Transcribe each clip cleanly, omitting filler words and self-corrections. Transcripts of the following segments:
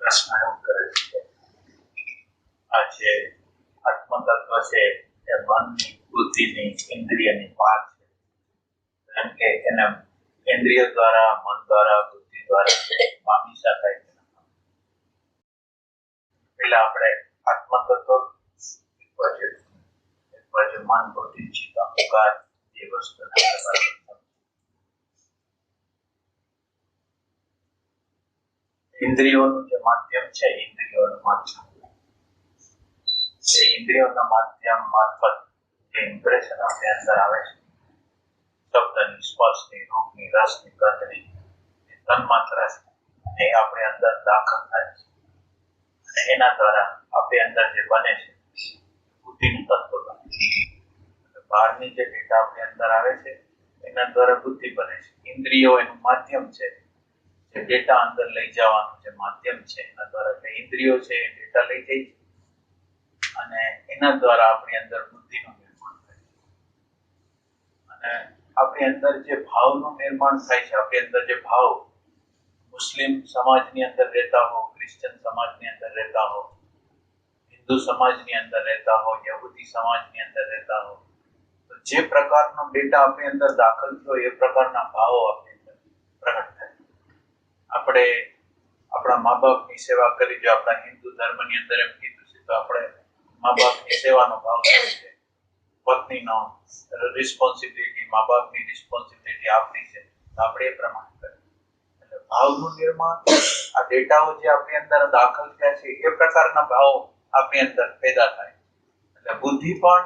પ્રશ્ન એવું કરે છે આ જે આત્મતત્વ છે એ મનની, બુદ્ધિની, ઇન્દ્રિયની પાર છે. એમ કે એને ઇન્દ્રિય દ્વારા, મન દ્વારા, બુદ્ધિ દ્વારા પામી શકાય છે. પેલા આપણે આત્મતત્વ પછી મન, બુદ્ધિ, ચિત્ત, અહંકાર એ વસ્તુને ઇન્દ્રિયોનું જે માધ્યમ છે, ઇન્દ્રિયોનું માધ્યમ ઇન્દ્રિયોના માધ્યમ મારફત જે ઇમ્પ્રેશન આપણી અંદર આવે છે, શબ્દની, સ્પર્શની, રૂપની, રસની, ગંધની, તન્માત્રા એ આપણી અંદર દાખલ થાય છે અને એના દ્વારા આપણી અંદર જે બને છે બુદ્ધિનું તત્વ બને છે. બહારની જે ડેટા આપણી અંદર આવે છે એના દ્વારા બુદ્ધિ બને છે. ઇન્દ્રિયો એનું માધ્યમ છે, જે ડેટા અંદર લઈ જવાનું જે માધ્યમ છે એના દ્વારા જે ઇન્દ્રિયો છે એ ડેટા લઈ જાય છે અને એના દ્વારા આપણી અંદર બુદ્ધિનું નિર્માણ થાય છે. અને આપણી અંદર જે ભાવનું નિર્માણ થાય છે, આપણી અંદર જે ભાવ, મુસ્લિમ સમાજની અંદર રહેતા હો, ક્રિશ્ચન સમાજની અંદર રહેતા હો, હિન્દુ સમાજની અંદર રહેતા હો, યહૂદી સમાજની અંદર રહેતા હો, તો જે પ્રકારનો ડેટા આપણી અંદર દાખલ થયો એ પ્રકારના ભાવો આપણી અંદર પ્રગટ થાય. આપણે આપણા મા બાપની સેવા કરી, જો આપણા હિન્દુ ધર્મની અંદર એમ કીધું છે તો આપણે મા બાપની સેવાનો ભાવ છે, પત્નીનો રિસ્પોન્સિબિલિટી, મા બાપની રિસ્પોન્સિબિલિટી આપણી છે, તો આપણે એ પ્રમાણે કરીએ. એટલે ભાવનું નિર્માણ, આ ડેટાઓ જે આપણી અંદર દાખલ થયા છે એ પ્રકારના ભાવો આપણી અંદર પેદા થાય. એટલે બુદ્ધિ પણ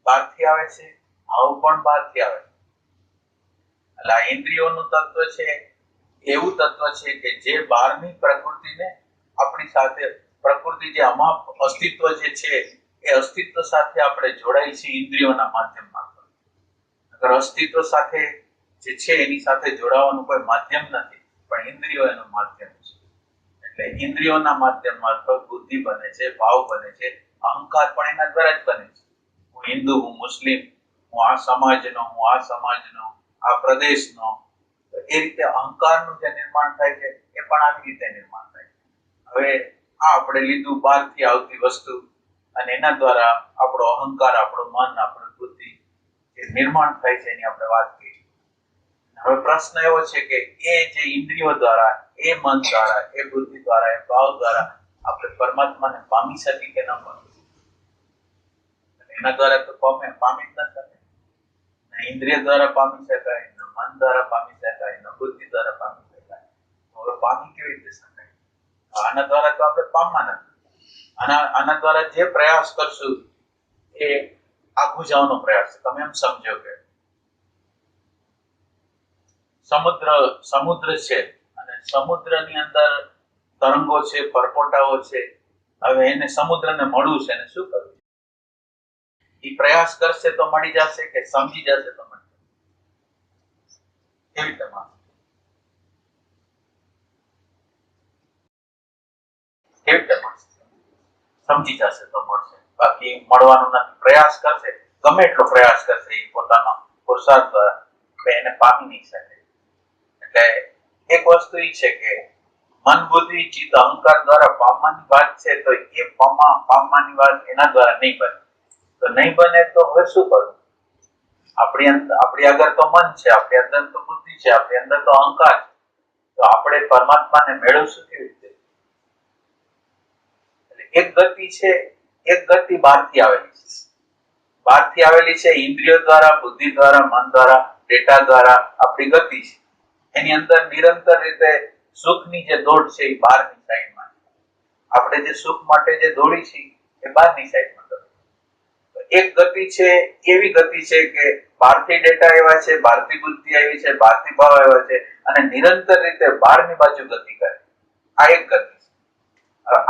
બહારથી આવે છે, ભાવ પણ બહારથી આવે છે. એટલે આ ઇન્દ્રિયોનું તત્વ છે એવું તત્વ છે કે જે બહારની પ્રકૃતિને આપણી સાથે, પ્રકૃતિ જે અમાપ અસ્તિત્વ જે છે એ અસ્તિત્વ સાથે આપણે જોડાઈ છે ઇન્દ્રિયોના માધ્યમ મારફત. અગર અસ્તિત્વ સાથે જે છે એની સાથે જોડાવાનું કોઈ માધ્યમ નથી, પણ ઇન્દ્રિયો એનું માધ્યમ છે. એટલે ઇન્દ્રિયોના માધ્યમ મારફત બુદ્ધિ બને છે, ભાવ બને છે, અહંકાર પણ એના દ્વારા જ બને છે. હું હિન્દુ, હું મુસ્લિમ, હું આ સમાજનો, હું આ સમાજનો, આ પ્રદેશનો, એ રીતે અહંકારનું જે નિર્માણ થાય છે એ પણ આવી રીતે નિર્માણ થાય છે. હવે આ આપણે લીધું બહારથી આવતી વસ્તુ અને એના દ્વારા આપણો અહંકાર, આપણું મન, આપણી બુદ્ધિ જે નિર્માણ થાય છે એની આપણે વાત કરી. હવે પ્રશ્ન એવો છે કે એ જે ઇન્દ્રિયો દ્વારા, એ મન દ્વારા, એ બુદ્ધિ દ્વારા, એ ભાવ દ્વારા આપણે પરમાત્માને પામી શકીએ કે ન પામી? એના દ્વારા તો પામી જ ન શકે. ઇન્દ્રિય દ્વારા પામી શકાય, મન દ્વારા પામી શકાય, બુદ્ધિ દ્વારા પામી શકાય. હવે પામી કેવી રીતે શકાય? આના દ્વારા તો આપણે પામવાના નથી. આના દ્વારા જે પ્રયાસ કરશું એ આઘું જવાનો પ્રયાસ છે. તમે એમ સમજો કે સમુદ્ર છે અને સમુદ્રની અંદર તરંગો છે, પરપોટાઓ છે. હવે એને સમુદ્રને મળવું છે ને શું કરવું? એ પ્રયાસ કરશે તો મળી જશે કે સમજી જશે તો મળી જશે? કેવી રીતે સમજી જશે તો મળશે, બાકી મળવાનું નથી. પ્રયાસ કરશે, ગમે એટલો પ્રયાસ કરશે એ પોતાનો પુરુષાર્થ દ્વારા એને પામી નહીં શકે. એટલે એક વસ્તુ એ છે કે મન, બુદ્ધિ, ચિત્ત, અહંકાર દ્વારા પામવાની વાત છે તો એ પામવાની વાત એના દ્વારા નહીં બને. તો નહીં બને તો હવે શું કરવું? આપણી આગળ તો મન છે, આપણી અંદર તો બુદ્ધિ છે, આપણી અંદર તો અહંકાર છે. તો આપણે પરમાત્માને મેળવશું કેવી રીતે? એટલે એક ગતિ છે, એક ગતિ બહારથી આવેલી છે. બહારથી આવેલી છે ઇન્દ્રિયો દ્વારા, બુદ્ધિ દ્વારા, મન દ્વારા, ડેટા દ્વારા આપણી ગતિ છે. એની અંદર નિરંતર રીતે સુખની જે દોડ છે એ બહારની સાઈડમાં. આપણે જે સુખ માટે જે દોડી છે એ બહારની સાઈડમાં. એક ગતિ છે, એવી ગતિ છે કે બહારથી ડેટા આવ્યા છે, બહારથી બુદ્ધિ આવી છે, બહારથી ભાવ આવ્યા છે અને નિરંતર રીતે બહારની બાજુ ગતિ કરે. આ એક ગતિ છે.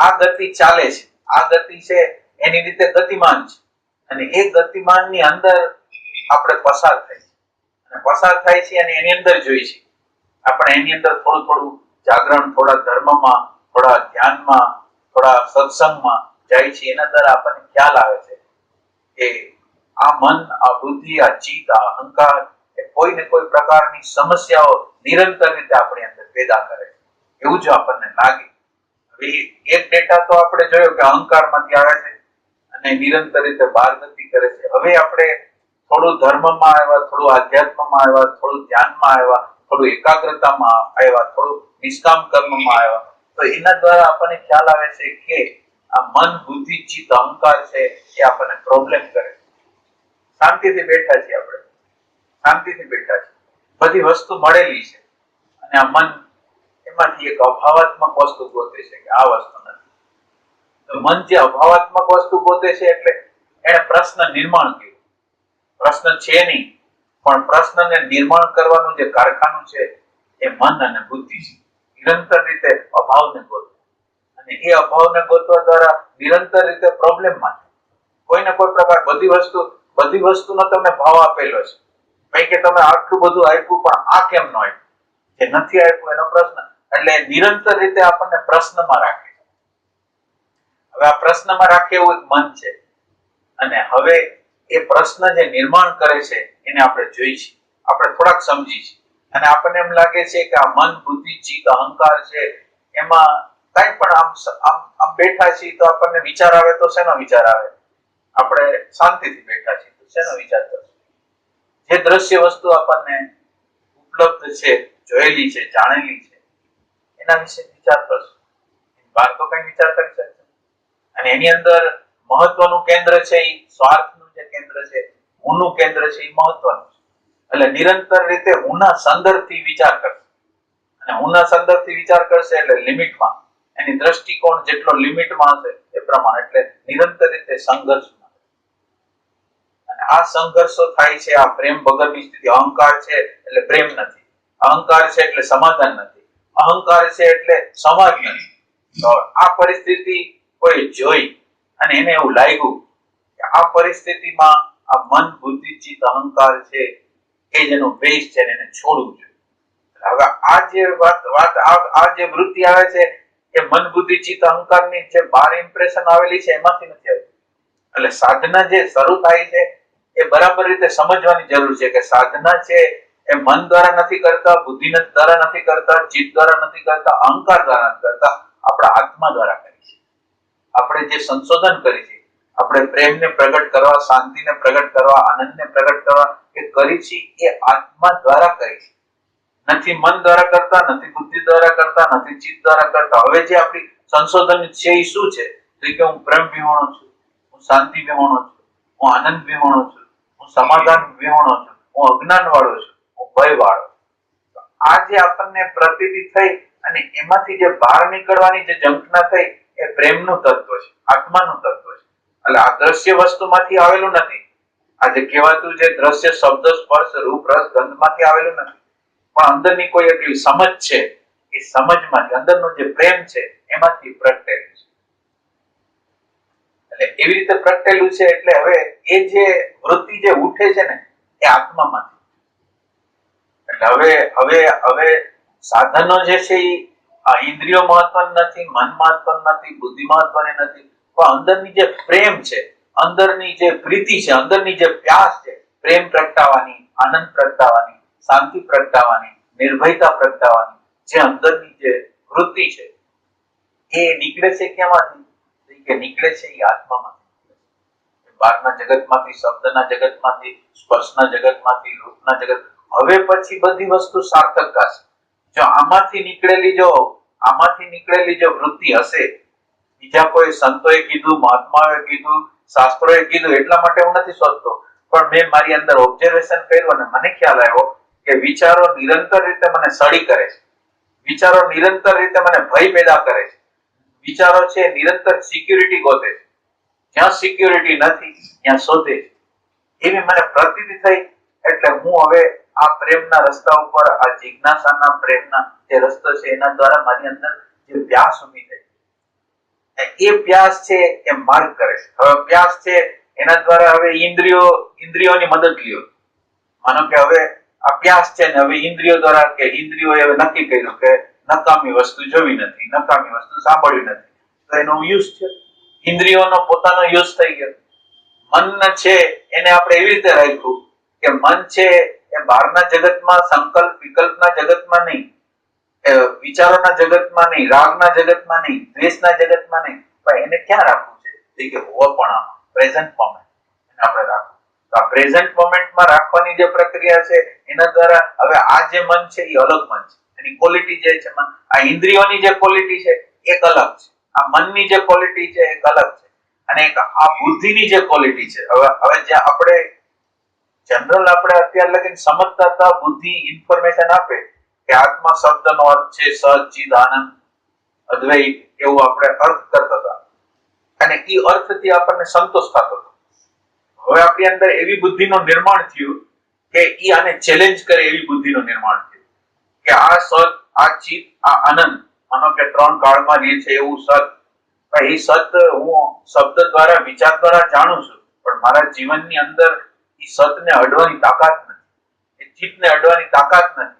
આ ગતિ ચાલે છે, આ ગતિ છે એની રીતે ગતિમાન છે અને એ ગતિમાનની અંદર આપણે પસાર થાય છે અને પસાર થાય છે અને એની અંદર જોઈ છે આપણે એની અંદર થોડું થોડું જાગરણ, થોડા ધર્મમાં, થોડા ધ્યાનમાં, થોડા સત્સંગમાં જાય છે. એના દ્વારા આપણને ખ્યાલ આવે છે કે આ મન, આ બુદ્ધિ, આ ચિત્ત, આ અહંકાર એ કોઈ ને કોઈ પ્રકારની સમસ્યાઓ નિરંતર રીતે આપણી અંદર પેદા કરે છે એવું જો આપણને લાગે. હવે એક ડેટા તો આપણે જોયો કે અહંકારમાંથી આવે છે અને નિરંતર રીતે બહાર ગતિ કરે છે. હવે આપણે થોડું ધર્મમાં આવ્યા, થોડું આધ્યાત્મમાં આવ્યા, થોડું ધ્યાનમાં આવ્યા, થોડું એકાગ્રતામાં આવ્યા, થોડું નિષ્કામ કર્મમાં આવ્યા, તો એના દ્વારા આપણને ખ્યાલ આવે છે કે આ મન, બુદ્ધિ, ચિત્ત, અહંકાર છે એ આપણને પ્રોબ્લેમ કરે છે. શાંતિથી બેઠા છીએ, આપણે શાંતિથી બેઠા છીએ, બધી વસ્તુ મળેલી છે અને આ મન એમાંથી એક અભાવાત્મક વસ્તુ ગોતે છે કે આ વસ્તુ નથી. તો મન જે અભાવાત્મક વસ્તુ ગોતે છે એટલે એને પ્રશ્ન નિર્માણ કર્યું. પ્રશ્ન છે નહીં, પણ પ્રશ્નને નિર્માણ કરવાનું જે કારખાનું છે એ મન અને બુદ્ધિ છે. નિરંતર રીતે અભાવને ગોતવું, અને એ અભાવને ગોતવા દ્વારા નિરંતર રીતે પ્રોબ્લેમમાં છે. કોઈ ને કોઈ પ્રકાર બધી વસ્તુનો તમને ભાવ આપેલો છે. ભાઈ કે તમે આટલું બધું આપ્યું પણ આ કેમ ન આપ્યું, જે નથી આપ્યું એનો પ્રશ્ન. એટલે નિરંતર રીતે આપણને પ્રશ્નમાં રાખે. હવે આ પ્રશ્નમાં રાખે એવું એક મન છે, અને હવે એ પ્રશ્ન જે નિર્માણ કરે છે એને આપણે જોઈ છીએ, આપણે થોડાક સમજી છીએ, અને આપણને એમ લાગે છે કે આ મન, બુદ્ધિ, ચિત્ત, અહંકાર છે એમાં કઈ પણ આમ બેઠા છીએ તો આપણને વિચાર આવે તો શેનો વિચાર આવે? આપણે શાંતિથી બેઠા છીએ તો શેનો વિચાર કરશું? જે દ્રશ્ય વસ્તુ આપણને ઉપલબ્ધ છે, જોયેલી છે, જાણેલી છે, એના વિશે વિચાર કરશું. બહાર તો કઈ વિચાર કરી શકશે. અને એની અંદર મહત્વનું કેન્દ્ર છે એ સ્વાર્થનું જે કેન્દ્ર છે, હુંનું કેન્દ્ર છે એ મહત્વનું છે. એટલે નિરંતર રીતે હુંના સંદર્ભથી વિચાર કરશે, અને હુંના સંદર્ભથી વિચાર કરશે એટલે લિમિટમાં, એની દ્રષ્ટિકોણ જેટલો લિમિટમાં હશે એ પ્રમાણે, એટલે નિરંતર રીતે સંઘર્ષમાં. અને આ સંઘર્ષો થાય છે આ પ્રેમ વગરની સ્થિતિ. અહંકાર છે એટલે પ્રેમ નથી, અહંકાર છે એટલે સમાધાન નથી, અહંકાર છે એટલે સમાજ નથી. તો આ પરિસ્થિતિ કોઈ જોઈ અને એને એવું લાગ્યું કે આ પરિસ્થિતિમાં આ મન, બુદ્ધિ, ચિત્ત, અહંકાર છે એ જેનો બેઝ છે એને છોડવું જોઈએ. હવે આ જે વૃત્તિ આવે છે એ મન, બુદ્ધિ, ચિત્ત, અહંકારની જે બાર ઇમ્પ્રેશન આવેલી છે એમાંથી નથી આવતી. એટલે સાધના જે શરૂ થાય છે એ બરાબર રીતે સમજવાની જરૂર છે કે સાધના છે એ મન દ્વારા નથી કરતા, બુદ્ધિ દ્વારા નથી કરતા, ચિત્ત દ્વારા નથી કરતા, અહંકાર દ્વારા નથી કરતા, આપણા આત્મા દ્વારા કરી છે. આપણે જે સંશોધન કરી છે, આપણે પ્રેમને પ્રગટ કરવા, શાંતિને પ્રગટ કરવા, આનંદને પ્રગટ કરવા એ કરી છે એ આત્મા દ્વારા કરી છે. નથી મન દ્વારા કરતા, નથી બુદ્ધિ દ્વારા કરતા, નથી ચિત્ત દ્વારા કરતા. હવે જે આપણી સંશોધન છે એ શું છે? તો કે હું પ્રેમ વિહોણો છું, હું શાંતિ વિહોણો છું, હું આનંદ વિહોણો છું, હું સમાધાન વિહોણો છું, હું અજ્ઞાન વાળો છું, હું ભય વાળો છું. આ જે આપણને પ્રતીતિ થઈ અને એમાંથી જે બહાર નીકળવાની જે ઝંખના થઈ એ પ્રેમનું તત્વ છે, આત્માનું તત્વ છે. એટલે આ દ્રશ્ય વસ્તુમાંથી આવેલું નથી. આ જે કહેવાતું જે દ્રશ્ય, શબ્દ, સ્પર્શ, રૂપ, રસ, ગંધમાંથી આવેલું નથી, પણ અંદરની કોઈ એટલી સમજ છે, એ સમજમાંથી, અંદરનો જે પ્રેમ છે એમાંથી પ્રગટેલું છે. એટલે એવી રીતે પ્રગટેલું છે એટલે હવે એ જે વૃત્તિ જે ઉઠે છે ને એ આત્મામાંથી. એટલે હવે સાધનો જે છે એ આ ઇન્દ્રિયો મહત્વની નથી, મન મહત્વનું નથી, બુદ્ધિ મહત્વની નથી, પણ અંદરની જે પ્રેમ છે, અંદરની જે પ્રીતિ છે, અંદરની જે પ્યાસ છે, પ્રેમ પ્રગટાવવાની, આનંદ પ્રગટાવવાની, શાંતિ પ્રગટાવવાની, નિર્ભયતા પ્રગટાવવાની જે અંદરની જે વૃત્તિ છે એ નીકળે છે ક્યાંમાંથી? કે નીકળે છે એ આત્મામાંથી. બહારના જગતમાંથી, શબ્દના જગતમાંથી, સ્પર્શના જગતમાંથી, રૂપના જગત. હવે પછી બધી વસ્તુ સાર્થકતા છે. જો આમાંથી નીકળેલી જો વૃત્તિ હશે, બીજા કોઈ સંતોએ કીધું, મહાત્માઓએ કીધું, શાસ્ત્રોએ કીધું એટલા માટે હું નથી શોધતો, પણ મેં મારી અંદર ઓબ્ઝર્વેશન કર્યું અને મને ખ્યાલ આવ્યો કે વિચારો નિરંતર રીતે મને સળી કરે છે, વિચારો નિરંતર રીતે મને ભય પેદા કરે છે, વિચારો છે નિરંતર સિક્યુરિટી ગોતે છે, જ્યાં સિક્યુરિટી નથી ત્યાં શોધે છે. એવી મને પ્રતીતિ થઈ. એટલે હું હવે આ પ્રેમના રસ્તા ઉપર, આ જિજ્ઞાસાના પ્રેમના જે રસ્તો છે એના દ્વારા મારી અંદર જે પ્યાસ ઉભી થઈ, એ પ્યાસ છે એ માર્ગ કરે છે. હવે પ્યાસ છે એના દ્વારા હવે ઇન્દ્રિયોની મદદ લ્યો. માનો કે હવે આ પ્યાસ છે ને હવે ઇન્દ્રિયો દ્વારા, કે ઇન્દ્રિયોએ હવે નક્કી કર્યું કે નકામી વસ્તુ જોવી નથી, નકામી વસ્તુ સાંભળવી નથી, તો એનો યુઝ છે, ઇન્દ્રિયોનો પોતાનો યુઝ થઈ ગયો. મન છે એને આપણે એવી રીતે રાખ્યું કે મન છે એ બહારના જગતમાં, સંકલ્પ વિકલ્પના જગતમાં નહીં, વિચારોના જગતમાં નહીં, રાગના જગતમાં નહીં, દ્વેષના જગતમાં નહીં, પણ એને ક્યાં રાખવું છે કે હોવાપણામાં, પ્રેઝન્ટ મોમેન્ટ એને આપણે રાખવું. તો આ પ્રેઝન્ટ મોમેન્ટમાં રાખવાની જે પ્રક્રિયા છે એના દ્વારા હવે આ જે મન છે એ અલગ મન છે, એની ક્વોલિટી જે છે મન, આ ઇન્દ્રિયોની જે ક્વોલિટી છે એક અલગ છે, આ મનની જે ક્વોલિટી છે એક અલગ છે, અને એક આ બુદ્ધિની જે ક્વોલિટી છે. હવે જે આપણે જનરલ આપણે અત્યાર લગીને સમજતા હતા, બુદ્ધિ ઇન્ફોર્મેશન આપે કે આત્મા શબ્દનો અર્થ છે સત, ચિદ, આનંદ, અદ્વૈત, એવું આપણે અર્થ કરતા હતા અને એ અર્થથી આપણને સંતોષ થતો હતો. હવે આપણી અંદર એવી બુદ્ધિનું નિર્માણ થયું કે એ આને ચેલેન્જ કરે એવી બુદ્ધિનું નિર્માણ થયું કે આ સત, આ ચિત, આ આનંદ, માનો કે ત્રણ કાળમાં રહે છે એવું સત, એ સત હું શબ્દ દ્વારા, વિચાર દ્વારા જાણું છું, પણ મારા જીવનની અંદર એ સતને અડવાની તાકાત નથી, એ ચિત્તને અડવાની તાકાત નથી.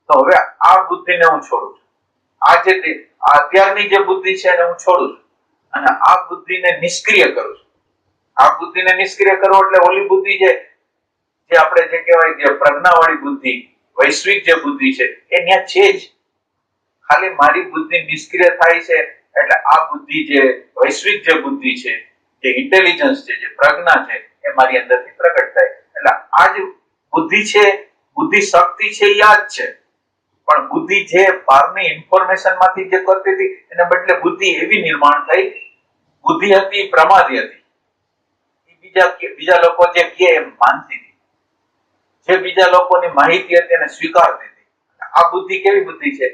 તો હવે આ બુદ્ધિને હું છોડું છું. આ જે અત્યારની જે બુદ્ધિ છે એને હું છોડું છું અને આ બુદ્ધિને નિષ્ક્રિય કરું છું. આ બુદ્ધિને નિષ્ક્રિય કરો એટલે ઓલી બુદ્ધિ જે આપણે જે કહેવાય કે પ્રજ્ઞાવાળી બુદ્ધિ, વૈશ્વિક જે બુદ્ધિ છે એ ત્યાં છે જ. ખાલી મારી બુદ્ધિ નિષ્ક્રિય થાય છે એટલે આ બુદ્ધિ જે વૈશ્વિક જે બુદ્ધિ છે, જે ઇન્ટેલિજન્સ છે, જે પ્રજ્ઞા છે એ મારી અંદરથી પ્રગટ થાય. એટલે આ જ બુદ્ધિ છે, બુદ્ધિ શક્તિ છે એ આ જ છે. પણ બુદ્ધિ જે બહારની ઇન્ફોર્મેશન માંથી જે કરતી હતી એને બદલે બુદ્ધિ એવી નિર્માણ થઈ, બુદ્ધિ હતી પ્રમાદી હતી, બીજા લોકો જે કહે એમ માનતી હતી, જે બીજા લોકોની માહિતી હતી એને સ્વીકારતી હતી. આ બુદ્ધિ કેવી બુદ્ધિ છે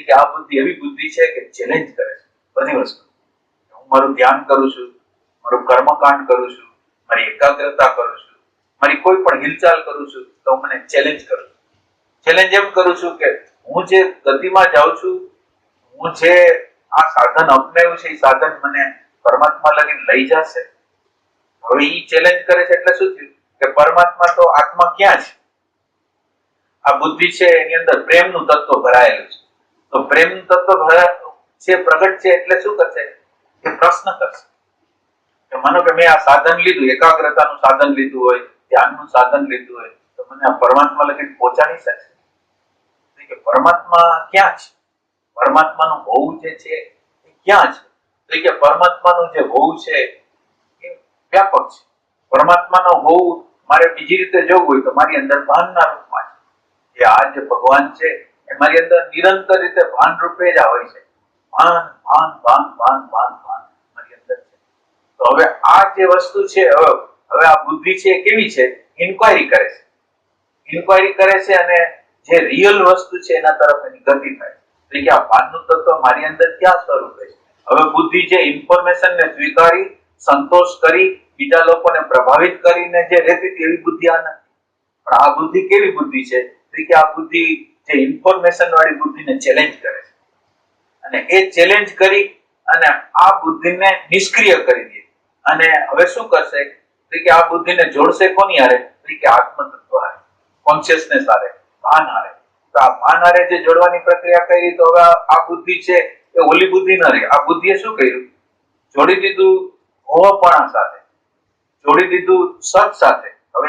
કે આ બુદ્ધિ એવી બુદ્ધિ છે કે ચેલેન્જ કરે છે બધી વસ્તુ. હું મારું ધ્યાન કરું છું, મારું કર્મકાંડ કરું છું, મારી એકાગ્રતા કરું છું, મારી કોઈ પણ હિલચાલ કરું છું તો મને ચેલેન્જ કરું છું. ચેલેન્જ એમ કરું છું કે હું જે ગતિમાં જાઉં છું, હું જે આ સાધન અપનાવ્યું છે એ સાધન મને પરમાત્મા લગીને લઈ જશે. હવે એ ચેલેન્જ કરે છે એટલે શું થયું કે પરમાત્મા તો આત્મા ક્યાં છે? આ બુદ્ધિ છે એની અંદર પ્રેમનું તત્વ ભરાયેલું છે. તો પ્રેમનું તત્વ છે પ્રગટ છે એટલે શું કરશે કે પ્રશ્ન કરશે કે માનો કે મેં આ સાધન લીધું, એકાગ્રતાનું સાધન લીધું હોય, ધ્યાનનું સાધન લીધું હોય, તો મને આ પરમાત્મા લગીને પહોંચાડી શકશે કે પરમાત્મા ક્યાં છે? પરમાત્માનું હોવું જે છે એ ક્યાં છે? તો કે પરમાત્માનું જે હોવું છે એ વ્યાપક છે. પરમાત્માનો હોવું મારે બીજી રીતે જોવું હોય તો મારી અંદર ભાનના રૂપમાં છે. જે આ જે ભગવાન છે એ મારી અંદર નિરંતર રીતે ભાન રૂપે જ હોય છે. ભાન ભાન ભાન ભાન ભાન ભાન મારી અંદર છે. તો હવે આ જે વસ્તુ છે, હવે આ બુદ્ધિ છે કેવી છે? ઇન્ક્વાયરી કરે છે. ઇન્ક્વાયરી કરે છે અને જે રિયલ વસ્તુ છે એના તરફ એની ગતિ થાય છે કે આ ભાનનું તત્વ મારી અંદર ક્યાં સ્વરૂપે છે. હવે બુદ્ધિ જે ઇન્ફોર્મેશન ને સ્વીકારી, સંતોષ કરી, બીજા લોકોને પ્રભાવિત કરીને જે રહેતી હતી એવી બુદ્ધિ આ નથી. પણ આ બુદ્ધિ કેવી બુદ્ધિ છે કે આ બુદ્ધિ જે ઇન્ફોર્મેશન વાળી બુદ્ધિને ચેલેન્જ કરે છે અને એ ચેલેન્જ કરી અને આ બુદ્ધિને નિષ્ક્રિય કરી દે. અને હવે શું કરશે કે આ બુદ્ધિને જોડશે કોની હારે? કે આત્મ તત્વ હારે, કોન્શિયસનેસ હારે, ભાન હારે. તો આ ભાન હારે જે જોડવાની પ્રક્રિયા કરી તો હવે આ બુદ્ધિ છે એ ઓલી બુદ્ધિ ન રહી. આ બુદ્ધિએ શું કર્યું? જોડી દીધું હોવાપણા સાથે, જોડી દીધું સત સાથે. હવે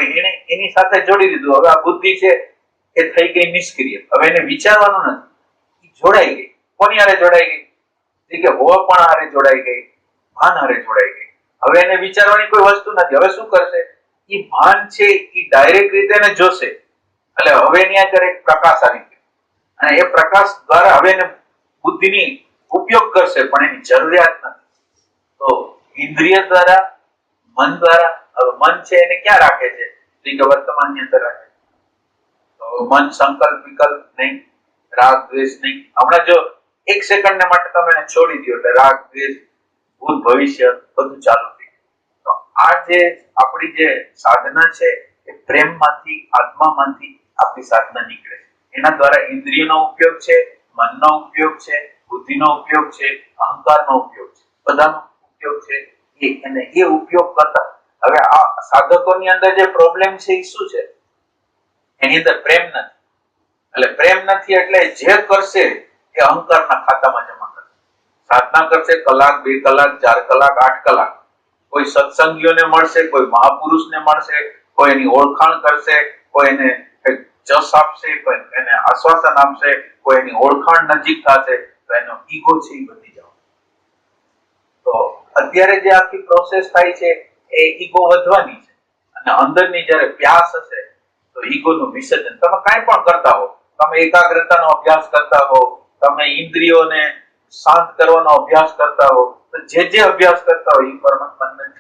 એની સાથે જોડી દીધું. હવે આ બુદ્ધિ છે એ થઈ ગઈ નિષ્ક્રિય. હવે એને વિચારવાનું નથી, જોડાઈ ગઈ. કોની હારે જોડાઈ ગઈ? કે હોવાપણા હારે જોડાઈ ગઈ, ભાન હારે જોડાઈ ગઈ. હવે એને વિચારવાની કોઈ વસ્તુ નથી. હવે શું કરશે? એ ભાન છે એ ડાયરેક્ટ રીતે એને જોશે. એટલે હવે એની અંદર એક પ્રકાશ આવી ગયો અને એ પ્રકાશ દ્વારા હવે એને બુદ્ધિની ઉપયોગ કરશે, પણ એની જરૂરિયાત નથી. તો ઇન્દ્રિય દ્વારા, મન દ્વારા, હવે મન છે એને ક્યાં રાખે છે? કે વર્તમાનની અંદર રાખે છે. તો મન સંકલ્પ વિકલ્પ નહીં, રાગ દ્વેષ નહીં. હમણાં જો એક સેકન્ડ માટે તમે એને છોડી દો એટલે રાગ દ્વેષ, ભૂત ભવિષ્ય બધું ચાલુ થઈ ગયું. તો આ જે આપણી જે સાધના છે એ પ્રેમમાંથી, આત્મામાંથી આપણી સાધના નીકળે છે. એના દ્વારા ઇન્દ્રિયનો ઉપયોગ છે, મનનો ઉપયોગ છે, બુદ્ધિનો ઉપયોગ છે, અહંકારનો ઉપયોગ છે, બધાનો ઉપયોગ છે. એ ઉપયોગ કરતા હવે આ સાધકોની અંદર જે પ્રોબ્લેમ છે એ શું છે? એની અંદર પ્રેમ નથી. એટલે પ્રેમ નથી એટલે જે કરશે એ અહંકારના ખાતામાં જમા કરશે. સાધના કરશે કલાક, 2 કલાક, 4 કલાક, 8 કલાક. કોઈ સત્સંગીઓને મળશે, કોઈ મહાપુરુષને મળશે, કોઈ એની ઓળખાણ કરશે, કોઈ એને જસ આપશે, કોઈ એને આશ્વાસન આપશે, કોઈ એની ઓળખાણ નજીક થશે, તો એનો ઈગો છે એ વધી જાવ. તો અત્યારે જે આખી પ્રોસેસ થાય છે એ ઈગો વધવાની છે, અને અંદરની જયારે પ્યાસ હશે તો ઈગોનું વિસર્જન. તમે કાંઈ પણ કરતા હો, તમે એકાગ્રતાનો અભ્યાસ કરતા હો, તમે ઇન્દ્રિયોને શાંત કરવાનો અભ્યાસ કરતા હો, તો જે અભ્યાસ કરતા હો એ પરમાત્મા નથી.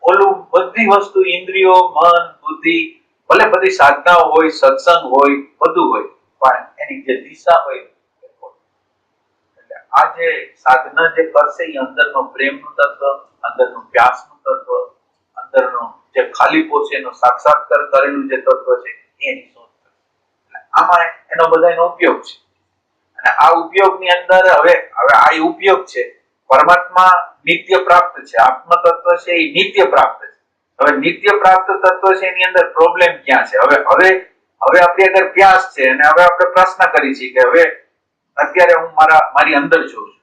ઓલું બધી વસ્તુ ઇન્દ્રિયો, મન, બુદ્ધિ, ભલે બધી સાધનાઓ હોય, સત્સંગ હોય, બધું હોય, પણ એની જે દિશા હોય. એટલે આ જે સાધના જે કરશે એ અંદરનો પ્રેમનું તત્વ, અંદરનું પ્યાસનું તત્વ, અંદરનો જે ખાલીપો છે એનો સાક્ષાત્કાર કરેલું જે તત્વ છે એની શોધ કરે. આમાં એનો બધાનો ઉપયોગ છે. અને આ ઉપયોગની અંદર હવે આ ઉપયોગ છે. પરમાત્મા નિત્ય પ્રાપ્ત છે, આત્મ તત્વ છે એ નિત્ય પ્રાપ્ત છે. હવે નિત્ય પ્રાપ્ત તત્વ છે એની અંદર પ્રોબ્લેમ ક્યાં છે? હવે આપણી અંદર પ્યાસ છે, અને હવે આપણે પ્રશ્ન કરી છીએ કે હવે અત્યારે હું મારી અંદર જોઉં છું,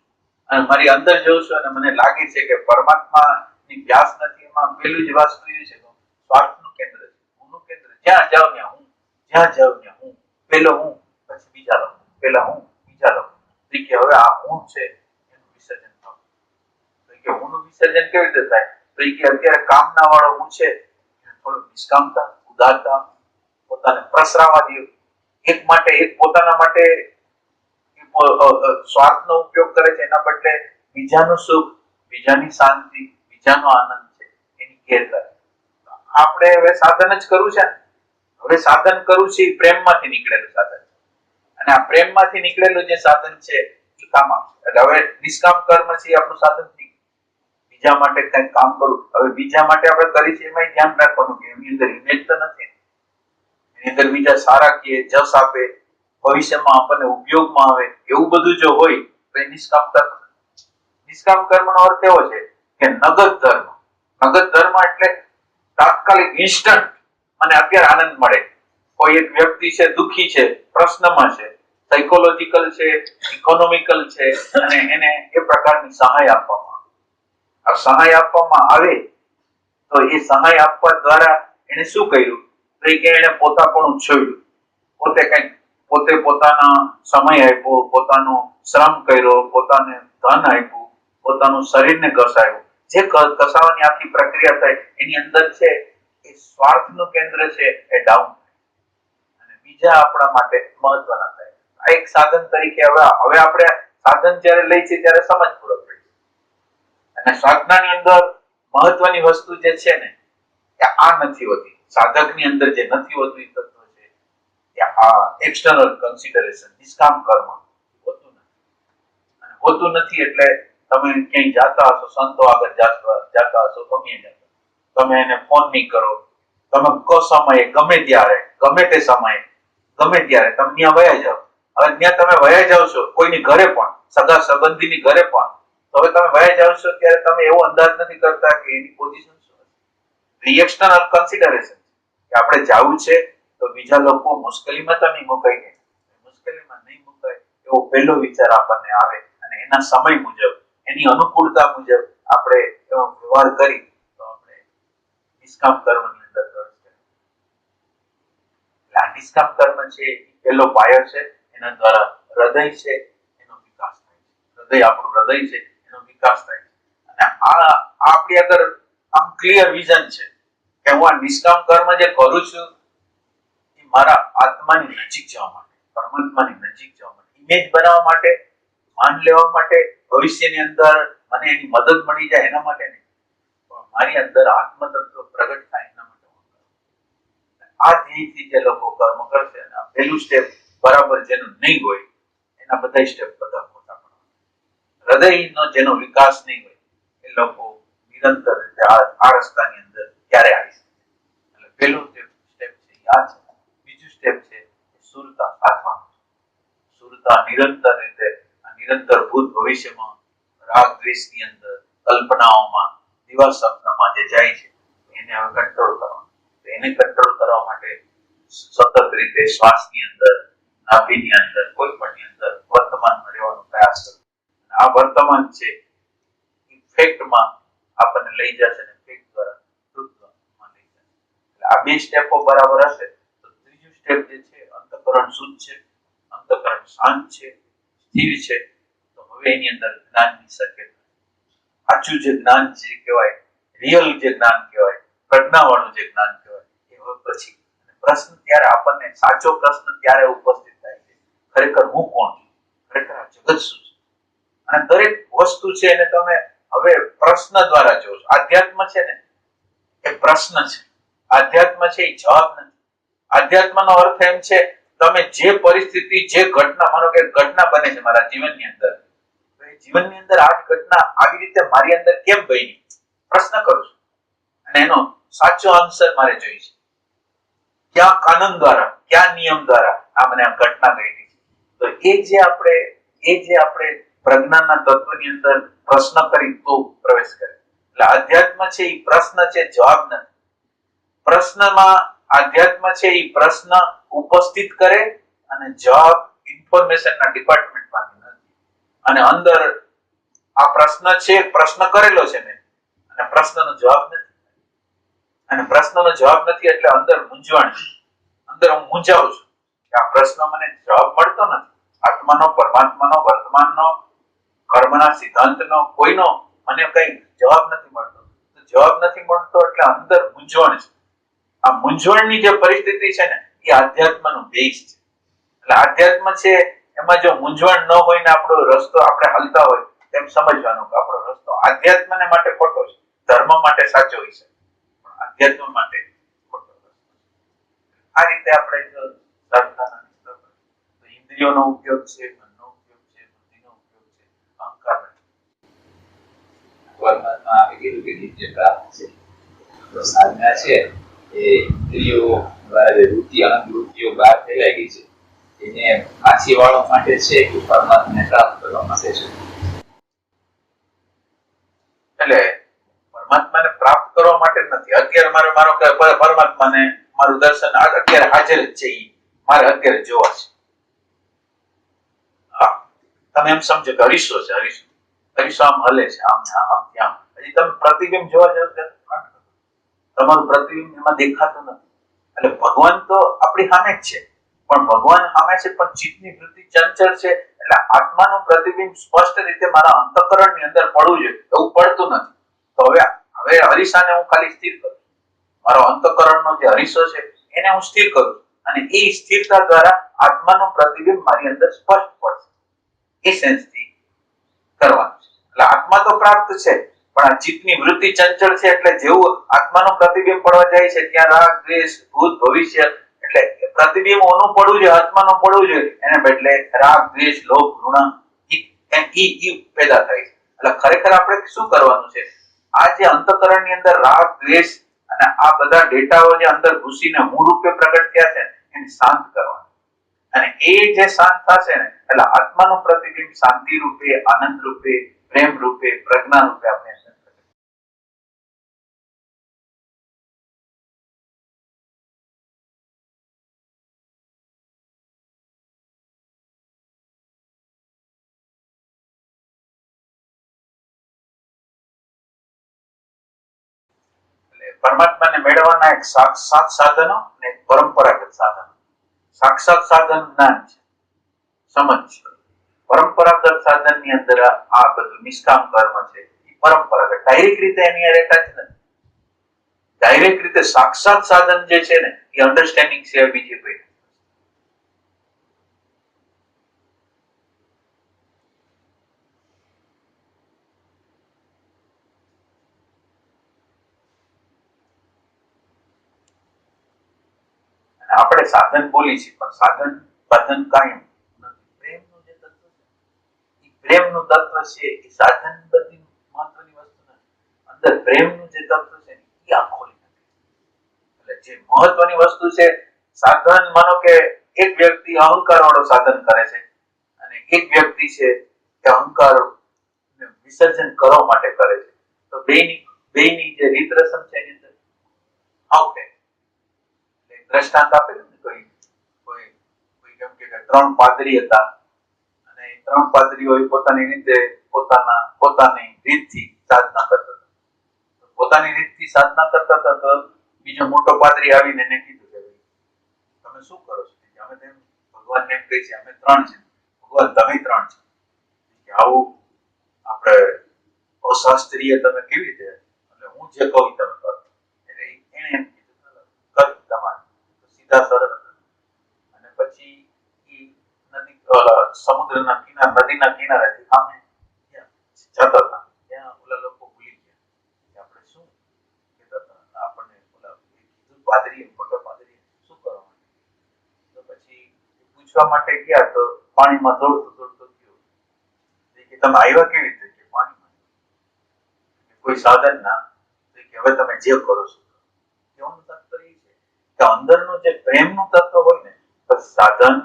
અને મારી અંદર જોઉં છું અને મને લાગે છે કે પરમાત્માની પ્યાસ નથી. એમાં પેલું જ વસ્તુ એ છે સ્વાર્થનું કેન્દ્ર છે, હુંનું કેન્દ્ર. જ્યાં જાઉં ત્યાં હું, જ્યાં જાઉં ત્યાં હું, પેલો હું, પછી બીજા લોકો, પેલા હું, બીજા લોકો. કે હવે આ હું છે એનું વિસર્જન થવું. તો કે હુંનું વિસર્જન કેવી રીતે થાય? તો કે અત્યારે કામના વાળો હું છે, થોડું નિષ્કામતા, ઉદારતા, પોતાને પ્રસરાવા દે. એક પોતાના માટે સ્વાર્થનો ઉપયોગ કરે છે, એના બદલે બીજાનું સુખ, બીજાની શાંતિ, બીજાનો આનંદ છે એની કેર કરે. આપણે હવે સાધન જ કરવું છે. હવે સાધન કરવું છે એ પ્રેમમાંથી નીકળેલું સાધન છે, અને આ પ્રેમમાંથી નીકળેલું જે સાધન છે એ કામ આપશે. એટલે હવે નિષ્કામ કર્મ છે એ આપણું સાધન નહીં. બીજા માટે કંઈક કામ કરવું. હવે બીજા માટે આપણે કરી છે એમાં ધ્યાન રાખવાનું કે એની અંદર ઇમેજ તો નથી, એની અંદર બીજા સારા કે જસ આપે, ભવિષ્યમાં આપણને ઉપયોગમાં આવે, એવું બધું જો હોય તો એ નિષ્કામ કર્મ. નિષ્કામ કર્મનો અર્થ એવો છે કે નગદ ધર્મ. નગદ ધર્મ એટલે તાત્કાલિક, ઇન્સ્ટન્ટ, મને અત્યારે આનંદ મળે. કોઈ એક વ્યક્તિ છે, દુઃખી છે, પ્રશ્નમાં છે, સાયકોલોજીકલ છે, ઇકોનોમિકલ છે, અને એને એ પ્રકારની સહાય આપવામાં આવે. આ સહાય આપવામાં આવે તો એ સહાય આપવા દ્વારા એને શું કર્યું? તો કે એને પોતાપણું છોડ્યું. પોતે પોતાના સમય આપ્યો, પોતાનો શ્રમ કર્યો, પોતાને ધન આપ્યું, પોતાનું શરીરને ઘસાયું. જે ઘસાવાની આખી પ્રક્રિયા થાય એની અંદર છે એ સ્વાર્થનું કેન્દ્ર છે એ ડાઉન થાય, અને બીજા આપણા માટે મહત્વના થાય. આ એક સાધન તરીકે હવે આપણે સાધન જ્યારે લઈ છે ત્યારે સમજપૂર્વક લઈ છે. અને સાધનાની અંદર મહત્વની વસ્તુ જે છે ને એ આ નથી હોતી. સાધકની અંદર જે નથી હોતું એ તત્વ છે કે આ એક્સટર્નલ કન્સિડરેશન, નિષ્કામ કર્મ હોતું નથી. અને હોતું નથી એટલે તમે ક્યાંય જાતા હશો, સંતો આગળ જાતા હશો, તમે એને ફોન નહીં કરો, તમે કો સમયે, ગમે ત્યારે, ગમે તે સમયે, ગમે ત્યારે તમે ત્યાં વયા જાઓ. હવે ત્યાં તમે વયા જાઓ છો કોઈની ઘરે પણ, સગા સંબંધીની ઘરે પણ, તો હવે તમે વયા જાઓ છો ત્યારે તમે એવો અંદાજ નથી કરતા કે એની પોઝિશન શું હશે. એક્સટર્નલ કન્સિડરેશન કે આપણે જવું છે તો બીજા લોકો મુશ્કેલીમાં તો નહીં મુકાય જાય, મુશ્કેલીમાં નહીં મુકાય એવો પહેલો વિચાર આપણને આવે, અને એના સમય મુજબ, એની અનુકૂળતા મુજબ આપણે એવો વ્યવહાર કરી તો આપણે નિષ્કામ કર્મની અંદર પ્રવેશ કરીએ. નિષ્કામ કર્મ છે એ પહેલો પાયો છે. એના દ્વારા હૃદય છે એનો વિકાસ થાય છે. આપણું હૃદય છે એનો વિકાસ થાય છે. અને આ આપણી આગળ આમ ક્લિયર વિઝન છે કે હું આ નિષ્કામ કર્મ જે કરું છું એ મારા આત્માની નજીક જવા માટે, પરમાત્માની નજીક જવા માટે, ઇમેજ બનાવવા માટે, માન લેવા માટે, ભવિષ્યની અંદર મને એની મદદ મળી જાય એના માટે નહીં, પણ મારી અંદર આત્મતત્વ પ્રગટ થાય એના માટે. આ ધ્યેયથી જે લોકો કર્મ કરશે, અને આ પહેલું સ્ટેપ બરાબર જેનું નહીં હોય એના બધા સ્ટેપ બધા ખોટા પડે. હૃદયનો જેનો વિકાસ નહીં હોય એ લોકો નિરંતર રીતે આ રસ્તાની અંદર ક્યારે આવી શકે. એટલે પહેલું સ્ટેપ છે આ છે. બીજું સ્ટેપ છે સુરતા સાધવા. સુરતા નિરંતર ભૂત ભવિષ્યમાં, રાગ દ્વેષની અંદર, કલ્પનાઓમાં, દિવસ સપનામાં જે જાય છે એને હવે કંટ્રોલ કરવાનો. એને કંટ્રોલ કરવા માટે સતત રીતે શ્વાસની અંદર, નાભીની અંદર, કોઈ પણની અંદર વર્તમાનમાં રહેવાનો પ્રયાસ કરવો. આ વર્તમાન છે ઇફેક્ટમાં આપણને લઈ જશે, અને ઇફેક્ટ દ્વારા તૃત્વમાં લઈ જશે. એટલે આ બે સ્ટેપો બરાબર હશે તો ત્રીજું સ્ટેપ જે છે, અંતઃકરણ શુદ્ધ છે, અંતઃકરણ શાંત છે, સ્થિર છે, તો હવે એની અંદર જ્ઞાનની શક્યતા. સાચું જે જ્ઞાન જે કહેવાય, રિયલ જે જ્ઞાન કહેવાય, પ્રજ્ઞાવાળું જે જ્ઞાન કહેવાય, એ હવે પછી પ્રશ્ન ત્યારે આપણને સાચો પ્રશ્ન ત્યારે ઉપસ્થિત થાય છે, ખરેખર હું કોણ છું, ખરેખર આ જગત શું છે. અને દરેક વસ્તુ છે એને તમે હવે પ્રશ્ન દ્વારા જોશો. આધ્યાત્મ છે ને એ પ્રશ્ન છે, આધ્યાત્મ છે એ જવાબ નથી. આધ્યાત્મનો અર્થ એમ છે તમે જે પરિસ્થિતિ, જે ઘટના, માનો કે ઘટના બને છે મારા જીવનની અંદર, જીવનની અંદર આ ઘટના આવી રીતે મારી અંદર કેમ બની, પ્રશ્ન કરું છું અને એનો સાચો આન્સર મારે જોઈએ છે. ક્યાં કાનૂન દ્વારા, ક્યાં નિયમ દ્વારા આ મને આ ઘટના ઘટી છે. તો એ જે આપણે પ્રજ્ઞાના તત્વની અંદર પ્રશ્ન કરી તો પ્રવેશ કરે. એટલે આધ્યાત્મ છે એ પ્રશ્ન છે, જવાબ નથી. પ્રશ્નમાં આધ્યાત્મ છે એ પ્રશ્ન ઉપસ્થિત કરે અને જવાબ ઇન્ફોર્મેશનના ડિપાર્ટમેન્ટમાં નથી. અને અંદર આ પ્રશ્ન છે, પ્રશ્ન કરેલો છે મેં, અને પ્રશ્નનો જવાબ નથી. અને પ્રશ્નનો જવાબ નથી એટલે અંદર મૂંઝવણ છે. અંદર હું મૂંઝાઉં છું કે આ પ્રશ્ન મને જવાબ મળતો નથી. આત્માનો, પરમાત્માનો, વર્તમાનનો, કર્મના સિદ્ધાંતનો, કોઈનો મને કઈ જવાબ નથી મળતો. તો જવાબ નથી મળતો એટલે અંદર મૂંઝવણ છે. આ મૂંઝવણની જે પરિસ્થિતિ છે ને એ આધ્યાત્મનો બેઝ છે. એટલે આધ્યાત્મ છે એમાં જો મૂંઝવણ ન હોય ને આપણો રસ્તો આપણે હાલતા હોય તેમ સમજવાનું કે આપણો રસ્તો આધ્યાત્મને માટે ખોટો છે, ધર્મ માટે સાચો હોય છે, પણ આધ્યાત્મ માટે ખોટો રસ્તો. આ રીતે આપણે જો સાધના, તો ઇન્દ્રિયોનો ઉપયોગ છે, મનનો ઉપયોગ છે, બુદ્ધિનો ઉપયોગ છે, અહંકાર નથી. વર્ણનમાં આપણે કીધું કે નિત્ય પ્રાપ્ત છે. તો સાધના છે એ ઇન્દ્રિયો દ્વારા જે વૃત્તિ, અનંત વૃત્તિઓ બહાર ફેલાઈ ગઈ છે, એને પાછી વાળવા માટે છે કે પરમાત્માને પ્રાપ્ત કરવા માટે છે? એટલે પરમાત્માને પ્રાપ્ત કરવા માટે નથી. અત્યારે મારો કે પરમાત્માને મારું દર્શન અત્યારે હાજર જ છે, મારે અત્યારે જોવા છે. હા, તમે એમ સમજો કે હરીશો છે, હરીશો આમ હલે છે, આમ ત્યાં. હજી તમે પ્રતિબિંબ જોવા જાવ છો, તમારું પ્રતિબિંબ એમાં દેખાતું નથી. એટલે ભગવાન તો આપણી સામે જ છે, પણ ભગવાન સામે છે પણ ચિત્તની વૃત્તિ ચંચળ છે. એટલે આત્માનું પ્રતિબિંબ સ્પષ્ટ રીતે મારા અંતઃકરણની અંદર પડવું જોઈએ, એવું પડતું નથી. તો હવે હરીસાને હું ખાલી સ્થિર કરું, મારો અંતઃકરણનો જે હરીસો છે એને હું સ્થિર કરું, અને એ સ્થિરતા દ્વારા આત્માનું પ્રતિબિંબ મારી અંદર સ્પષ્ટ પડશે. એ સેન્સથી કરવાનું છે. એટલે આત્મા તો પ્રાપ્ત છે, પણ આ ચિત્તની વૃત્તિ ચંચળ છે. એટલે જેવું આત્માનું પ્રતિબિંબ પડવા જાય છે ત્યાં રાગ, દ્વેષ, ભૂત, ભવિષ્ય, એટલે પ્રતિબિંબ ઓનું પડવું જોઈએ, આત્માનું પડવું જોઈએ, એને બદલે રાગ, દ્વેષ, લોભ, ઘૃણા પેદા થાય છે. એટલે ખરેખર આપણે શું કરવાનું છે? આ જે અંતઃકરણની અંદર રાગ, દ્વેષ અને આ બધા ડેટાઓ જે અંદર ઘૂસીને હું રૂપે પ્રગટ થયા છે એને શાંત કરવાનું. અને એ જે શાંત થશે ને એટલે આત્માનું પ્રતિબિંબ શાંતિ રૂપે, આનંદ રૂપે, પ્રેમ રૂપે, પ્રજ્ઞા રૂપે આપણે પરમાત્માને મેળવવાના એક સાક્ષાત સાધનો અને એક પરંપરાગત સાધનો. સાક્ષાત સાધન જ્ઞાન છે, સમજ છે. પરંપરાગત સાધનની અંદર આ બધું નિષ્કામ કર્મ છે, એ પરંપરાગત ડાયરેક્ટ રીતે એની અરેટાચ નથી. ડાયરેક્ટ રીતે સાક્ષાત સાધન જે છે ને એ અન્ડરસ્ટેન્ડિંગ છે બીજી કોઈ. આપણે સાધન બોલી છીએ પણ સાધન કાયમ નથી. પ્રેમનું જે તત્વ છે એ પ્રેમનું તત્વ છે, એ સાધન બધી મહત્વની વસ્તુ નથી. અંદર પ્રેમનું જે તત્વ છે એ આખોલી નથી. એટલે જે મહત્વની વસ્તુ છે સાધન, માનો કે એક વ્યક્તિ અહંકાર વાળો સાધન કરે છે અને એક વ્યક્તિ છે કે અહંકાર વિસર્જન કરવા માટે કરે છે, તો બેની જે રીત રસમ છે એની અંદર આવશે. દ્રષ્ટાંત આપેલું ને કોઈ કેમ કે 3 પાદરી હતા અને 3 પાદરીઓ પોતાની રીતે પોતાની રીતથી સાધના કરતા હતા. પોતાની રીતથી સાધના કરતા હતા તો બીજો મોટો પાદરી આવીને એને કીધું કે તમે શું કરો છો? કે અમે તેમ ભગવાનને એમ કહી છે અમે 3 છે, ભગવાન તમે 3 છે. કે આવું આપણે અશાસ્ત્રીય તમે કેવી રીતે, એટલે હું જે કહું તમે કરો. એટલે એને એમ કીધું કર તમારે સીધા સરળ. અને પછી ઈ નદી સમુદ્રના કિનારે નદીના કિનારેથી સામે જતા હતા. ત્યાં ઓલા લોકો ભૂલી ગયા કે આપણે શું કહેતા હતા. આપણને ઓલા કીધું પાદરીએ મોટો પાદરીએ શું કરવા માટે. તો પછી પૂછવા માટે ગયા તો પાણીમાં દોડતો ગયો. કે તમે આવ્યા કેવી રીતે? કે પાણીમાં. કોઈ સાધન ના. કે હવે તમે જે કરો છો. કહેવાનું તાત્પર્ય એ છે કે અંદરનું જે પ્રેમનું તત્વ હોય ને, બસ સાધન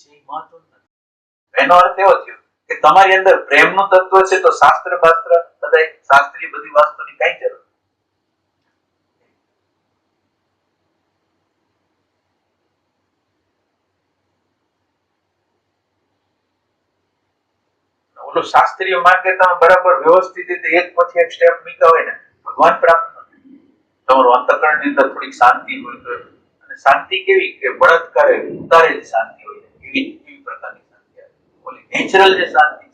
છે એ મહત્વનું નથી. એનો અર્થ એવો થયો કે તમારી અંદર પ્રેમનું તત્વ છે તો શાસ્ત્ર બાસ્ત્ર બધા શાસ્ત્રીય બધી વસ્તુની કઈ જરૂર. ઓલો શાસ્ત્રીય માર્ગે તમે બરાબર વ્યવસ્થિત રીતે એક પછી એક સ્ટેપ મૂક્યા હોય ને, ભગવાન પ્રાપ્ત નથી. તમારું અંતઃકરણની અંદર થોડીક શાંતિ હોય તો, અને શાંતિ કેવી કે બળાત્કારે ઉતારેલી શાંતિ હોય એવી પ્રકારની શાંતિ આવે. ઓલી નેચરલ જે શાંતિ